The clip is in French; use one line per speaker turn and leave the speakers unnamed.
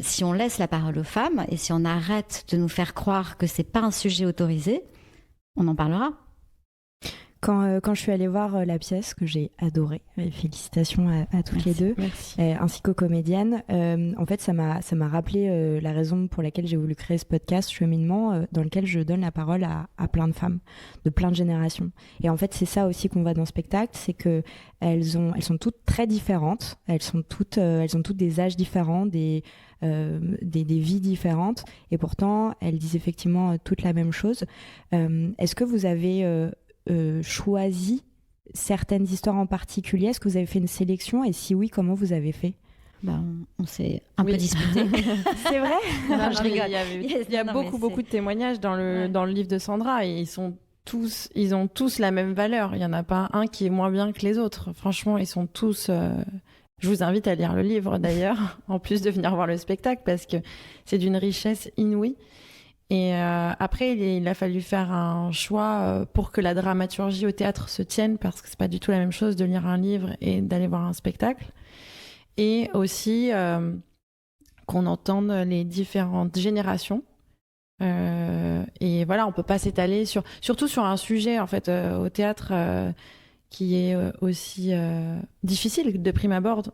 Si on laisse la parole aux femmes et si on arrête de nous faire croire que c'est pas un sujet autorisé, on en parlera.
Quand je suis allée voir la pièce, que j'ai adorée, et félicitations à toutes les deux, ainsi qu'aux comédiennes, en fait, ça m'a rappelé la raison pour laquelle j'ai voulu créer ce podcast Cheminement, dans lequel je donne la parole à plein de femmes, de plein de générations. Et en fait, c'est ça aussi qu'on voit dans le spectacle, c'est que elles sont toutes très différentes, elles ont toutes des âges différents, des vies différentes, et pourtant, elles disent effectivement toutes la même chose. Est-ce que vous avez choisi certaines histoires en particulier? Est-ce que vous avez fait une sélection? Et si oui, comment vous avez fait?
On s'est un peu disputé.
C'est vrai?
Non, je rigole. Il y a beaucoup de témoignages dans le livre de Sandra, et ils ont tous la même valeur. Il n'y en a pas un qui est moins bien que les autres. Franchement, ils sont tous... Je vous invite à lire le livre d'ailleurs, en plus de venir voir le spectacle, parce que c'est d'une richesse inouïe. Et après, il a fallu faire un choix pour que la dramaturgie au théâtre se tienne, parce que c'est pas du tout la même chose de lire un livre et d'aller voir un spectacle. Et aussi qu'on entende les différentes générations. Et voilà, on peut pas s'étaler surtout sur un sujet en fait au théâtre qui est aussi difficile de prime abord. Enfin,